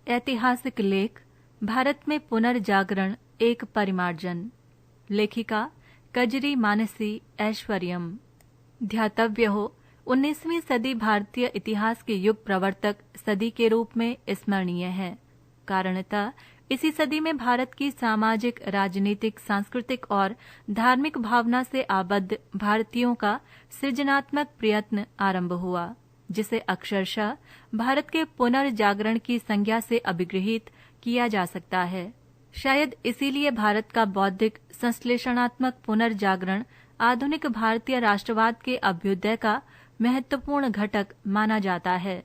ऐतिहासिक लेख भारत में पुनर्जागरण एक परिमार्जन। लेखिका कजरी मानसी ऐश्वर्यम। ध्यातव्य हो 19वीं सदी भारतीय इतिहास के युग प्रवर्तक सदी के रूप में स्मरणीय है। कारणतः इसी सदी में भारत की सामाजिक, राजनीतिक, सांस्कृतिक और धार्मिक भावना से आबद्ध भारतीयों का सृजनात्मक प्रयत्न आरंभ हुआ, जिसे अक्षरशः भारत के पुनर्जागरण की संज्ञा से अभिगृहीत किया जा सकता है। शायद इसीलिए भारत का बौद्धिक संश्लेषणात्मक पुनर्जागरण आधुनिक भारतीय राष्ट्रवाद के अभ्युदय का महत्वपूर्ण घटक माना जाता है।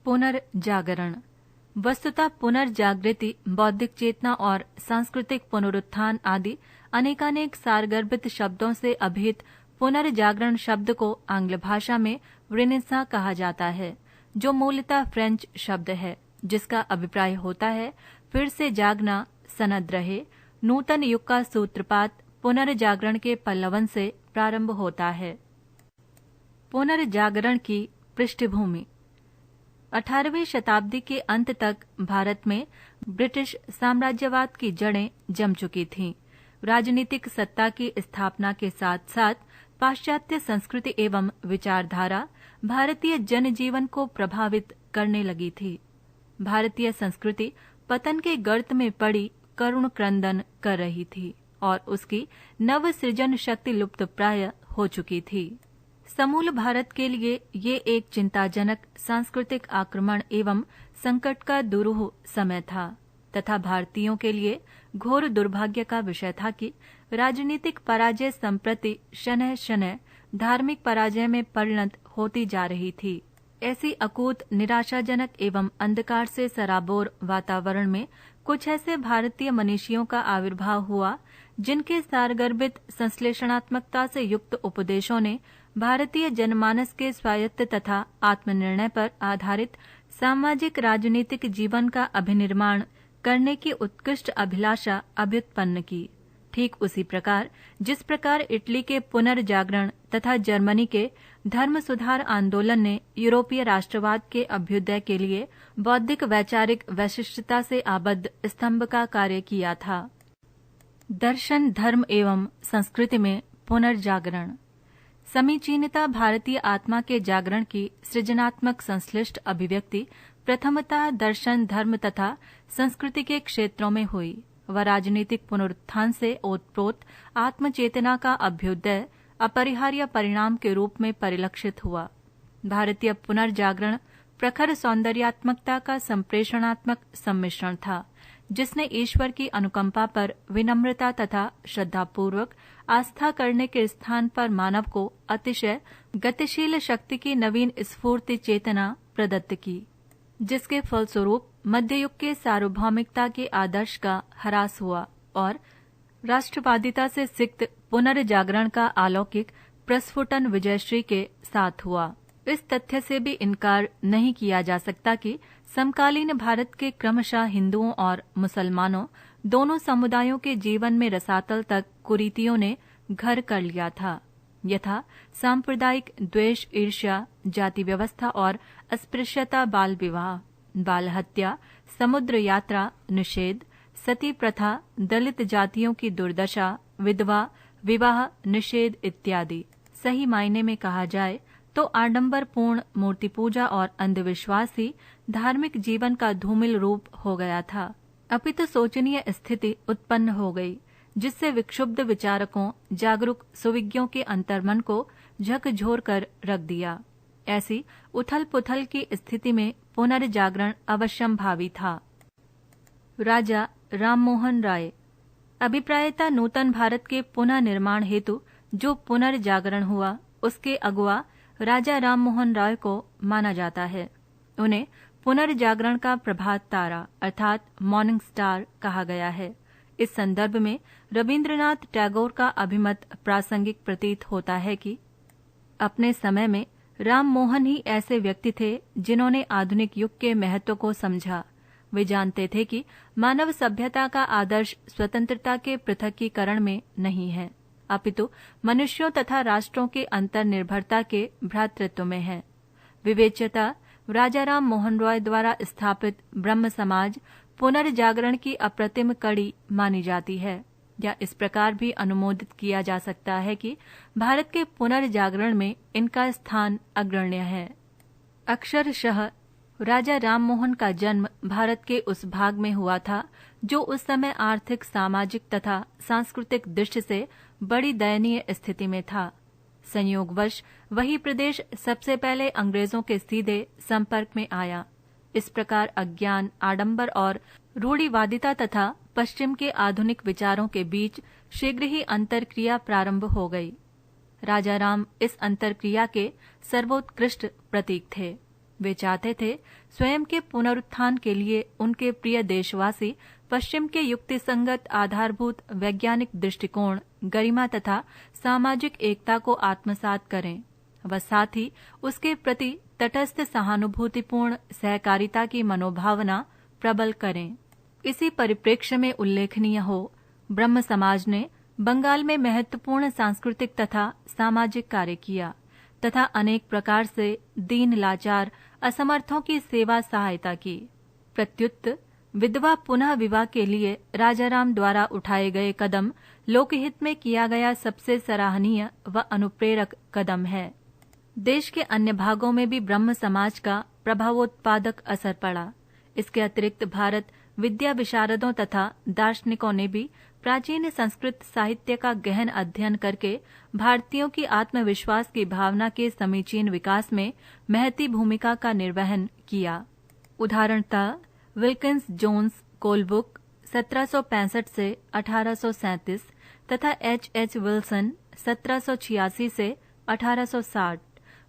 पुनर्जागरण वस्तुतः पुनर्जागृति, बौद्धिक चेतना और सांस्कृतिक पुनरुत्थान आदि अनेकानेक सारगर्भित शब्दों से अभिहित पुनर्जागरण शब्द को आंग्ल भाषा में रेनेसां कहा जाता है, जो मूलतः फ्रेंच शब्द है, जिसका अभिप्राय होता है फिर से जागना, सनद रहे। नूतन युग का सूत्रपात पुनर्जागरण के पल्लवन से प्रारंभ होता है। पुनर्जागरण की पृष्ठभूमि 18वीं शताब्दी के अंत तक भारत में ब्रिटिश साम्राज्यवाद की जड़ें जम चुकी थीं। राजनीतिक सत्ता की स्थापना के साथ साथ पाश्चात्य संस्कृति एवं विचारधारा भारतीय जनजीवन को प्रभावित करने लगी थी। भारतीय संस्कृति पतन के गर्त में पड़ी करुण क्रंदन कर रही थी और उसकी नव सृजन शक्ति लुप्त प्राय हो चुकी थी। समूल भारत के लिए ये एक चिंताजनक सांस्कृतिक आक्रमण एवं संकट का दुरूह समय था तथा भारतीयों के लिए घोर दुर्भाग्य का विषय था कि राजनीतिक पराजय संप्रति शनः शनः धार्मिक पराजय में परिणत होती जा रही थी। ऐसी अकूत, निराशाजनक एवं अंधकार से सराबोर वातावरण में कुछ ऐसे भारतीय मनीषियों का आविर्भाव हुआ जिनके सारगर्भित संश्लेषणात्मकता से युक्त उपदेशों ने भारतीय जनमानस के स्वायत्त तथा आत्मनिर्णय पर आधारित सामाजिक राजनीतिक जीवन का अभिनिर्माण करने की उत्कृष्ट अभिलाषा अभ्युत्पन्न की। ठीक उसी प्रकार जिस प्रकार इटली के पुनर्जागरण तथा जर्मनी के धर्म सुधार आंदोलन ने यूरोपीय राष्ट्रवाद के अभ्युदय के लिए बौद्धिक वैचारिक वैशिष्टता से आबद्ध स्तंभ का कार्य किया था। दर्शन, धर्म एवं संस्कृति में पुनर्जागरण। समीचीनता भारतीय आत्मा के जागरण की सृजनात्मक संश्लिष्ट अभिव्यक्ति प्रथमतः दर्शन, धर्म तथा संस्कृति के क्षेत्रों में हुई व राजनीतिक पुनरुत्थान से ओतप्रोत आत्मचेतना का अभ्युदय अपरिहार्य परिणाम के रूप में परिलक्षित हुआ। भारतीय पुनर्जागरण प्रखर सौंदर्यात्मकता का संप्रेषणात्मक सम्मिश्रण था, जिसने ईश्वर की अनुकंपा पर विनम्रता तथा श्रद्धापूर्वक आस्था करने के स्थान पर मानव को अतिशय गतिशील शक्ति की नवीन स्फूर्ति चेतना प्रदत्त की, जिसके फलस्वरूप मध्ययुग के सार्वभौमिकता के आदर्श का ह्रास हुआ और राष्ट्रवादिता से सिक्त पुनर्जागरण का अलौकिक प्रस्फुटन विजयश्री के साथ हुआ। इस तथ्य से भी इनकार नहीं किया जा सकता कि समकालीन भारत के क्रमशः हिंदुओं और मुसलमानों दोनों समुदायों के जीवन में रसातल तक कुरीतियों ने घर कर लिया था, यथा सांप्रदायिक द्वेष, ईर्ष्या, जाति व्यवस्था और अस्पृश्यता, बाल विवाह, बाल हत्या, समुद्र यात्रा निषेध, सती प्रथा, दलित जातियों की दुर्दशा, विधवा विवाह निषेध इत्यादि। सही मायने में कहा जाए तो आडंबरपूर्ण मूर्ति पूजा और अंधविश्वास ही धार्मिक जीवन का धूमिल रूप हो गया था। अपितु शोचनीय स्थिति उत्पन्न हो गई, जिससे विक्षुब्ध विचारकों, जागरूक सुविज्ञों के अंतर्मन को झकझोर कर रख दिया। ऐसी उथल पुथल की स्थिति में पुनर्जागरण अवश्यंभावी था। राजा राममोहन राय। अभिप्रायतः नूतन भारत के पुनः निर्माण हेतु जो पुनर्जागरण हुआ, उसके अगुआ राजा राममोहन राय को माना जाता है। उन्हें पुनर्जागरण का प्रभात तारा अर्थात मॉर्निंग स्टार कहा गया है। इस संदर्भ में रविंद्रनाथ टैगोर का अभिमत प्रासंगिक प्रतीत होता है कि अपने समय में राममोहन ही ऐसे व्यक्ति थे जिन्होंने आधुनिक युग के महत्व को समझा। वे जानते थे कि मानव सभ्यता का आदर्श स्वतंत्रता के पृथकीकरण में नहीं है, अपितु मनुष्यों तथा राष्ट्रों के अंतर निर्भरता के भ्रातृत्व में है। विवेच्यता, राजा राम मोहन रॉय द्वारा स्थापित ब्रह्म समाज पुनर्जागरण की अप्रतिम कड़ी मानी जाती है, या इस प्रकार भी अनुमोदित किया जा सकता है कि भारत के पुनर्जागरण में इनका स्थान अग्रण्य है। अक्षरशः राजा राममोहन का जन्म भारत के उस भाग में हुआ था जो उस समय आर्थिक, सामाजिक तथा सांस्कृतिक दृष्टि से बड़ी दयनीय स्थिति में था। संयोगवश वही प्रदेश सबसे पहले अंग्रेजों के सीधे संपर्क में आया। इस प्रकार अज्ञान, आडंबर और रूढ़िवादिता तथा पश्चिम के आधुनिक विचारों के बीच शीघ्र ही अंतरक्रिया प्रारंभ हो गई। राजा राम इस अंतरक्रिया के सर्वोत्कृष्ट प्रतीक थे। वे चाहते थे स्वयं के पुनरुत्थान के लिए उनके प्रिय देशवासी पश्चिम के युक्तिसंगत आधारभूत वैज्ञानिक दृष्टिकोण, गरिमा तथा सामाजिक एकता को आत्मसात करें व साथ ही उसके प्रति तटस्थ सहानुभूतिपूर्ण सहकारिता की मनोभावना प्रबल करें। इसी परिप्रेक्ष्य में उल्लेखनीय हो, ब्रह्म समाज ने बंगाल में महत्वपूर्ण सांस्कृतिक तथा सामाजिक कार्य किया तथा अनेक प्रकार से दीन, लाचार, असमर्थों की सेवा सहायता की। प्रत्युत विधवा पुनः विवाह के लिए राजाराम द्वारा उठाए गए कदम लोकहित में किया गया सबसे सराहनीय व अनुप्रेरक कदम है। देश के अन्य भागों में भी ब्रह्म समाज का प्रभावोत्पादक असर पड़ा। इसके अतिरिक्त भारत विद्या विशारदों तथा दार्शनिकों ने भी प्राचीन संस्कृत साहित्य का गहन अध्ययन करके भारतीयों की आत्मविश्वास की भावना के समीचीन विकास में महती भूमिका का निर्वहन किया। उदाहरणतः विल्किंस जोन्स कोलब्रुक 1765 से 1837 तथा H.H. विल्सन 1786 से 1860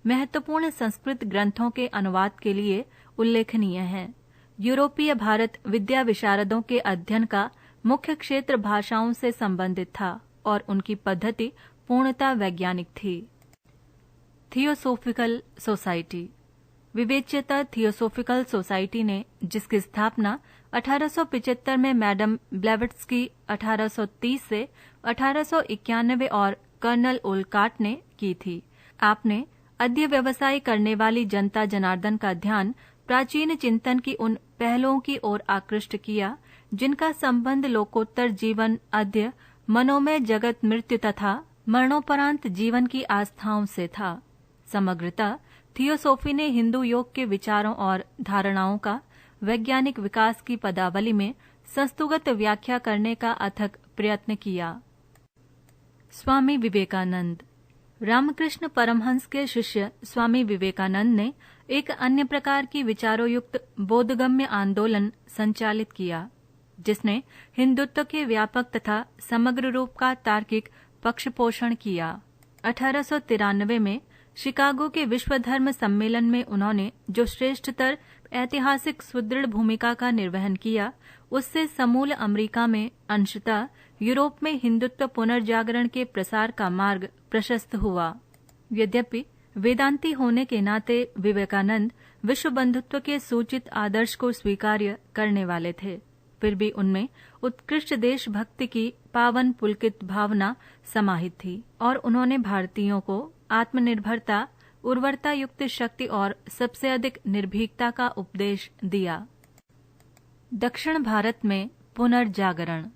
महत्वपूर्ण संस्कृत ग्रंथों के अनुवाद के लिए उल्लेखनीय हैं। यूरोपीय भारत विद्या विशारदों के अध्ययन का मुख्य क्षेत्र भाषाओं से संबंधित था और उनकी पद्धति पूर्णतः वैज्ञानिक थी। Theosophical society. विवेच्यता थियोसोफिकल सोसाइटी ने, जिसकी स्थापना 1875 में मैडम ब्लेवेट्स्की 1830 से 1891 और कर्नल ओलकाट ने की थी, आपने अद्य व्यवसाय करने वाली जनता जनार्दन का ध्यान प्राचीन चिंतन की उन पहलुओं की ओर आकृष्ट किया जिनका संबंध लोकोत्तर जीवन, अद्य मनोमय जगत, मृत्यु तथा मरणोपरांत जीवन की आस्थाओं से था। समग्रतः थियोसोफी ने हिंदू योग के विचारों और धारणाओं का वैज्ञानिक विकास की पदावली में संस्तुगत व्याख्या करने का अथक प्रयत्न किया। स्वामी विवेकानंद। रामकृष्ण परमहंस के शिष्य स्वामी विवेकानंद ने एक अन्य प्रकार की विचारोयुक्त बोधगम्य आंदोलन संचालित किया, जिसने हिंदुत्व के व्यापक तथा समग्र रूप का तार्किक पक्षपोषण किया। 1893 में शिकागो के विश्व धर्म सम्मेलन में उन्होंने जो श्रेष्ठतर ऐतिहासिक सुदृढ़ भूमिका का निर्वहन किया, उससे समूल अमेरिका में, अंशतः यूरोप में हिंदुत्व पुनर्जागरण के प्रसार का मार्ग प्रशस्त हुआ। यद्यपि वेदांती होने के नाते विवेकानंद विश्व बंधुत्व के सूचित आदर्श को स्वीकार्य करने वाले थे, फिर भी उनमें उत्कृष्ट देशभक्ति की पावन पुलकित भावना समाहित थी और उन्होंने भारतीयों को आत्मनिर्भरता, उर्वरता युक्त शक्ति और सबसे अधिक निर्भीकता का उपदेश दिया। दक्षिण भारत में पुनर्जागरण।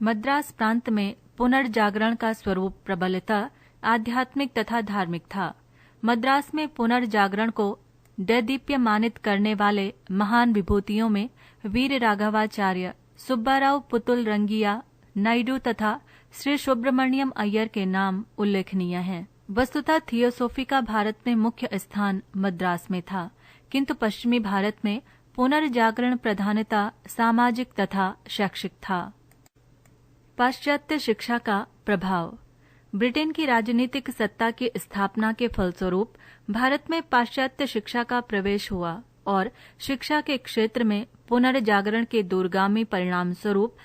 मद्रास प्रांत में पुनर्जागरण का स्वरूप प्रबलतः आध्यात्मिक तथा धार्मिक था। मद्रास में पुनर्जागरण को दैदीप्यमानित करने वाले महान विभूतियों में वीर राघवाचार्य, सुब्बाराव पुतुल रंगिया, नायडू तथा श्री सुब्रमण्यम अय्यर के नाम उल्लेखनीय हैं। वस्तुतः थियोसोफी का भारत में मुख्य स्थान मद्रास में था, किंतु पश्चिमी भारत में पुनर्जागरण प्रधानता सामाजिक तथा शैक्षिक था। पाश्चात्य शिक्षा का प्रभाव। ब्रिटेन की राजनीतिक सत्ता की स्थापना के फलस्वरूप भारत में पाश्चात्य शिक्षा का प्रवेश हुआ और शिक्षा के क्षेत्र में पुनर्जागरण के दूरगामी परिणाम स्वरूप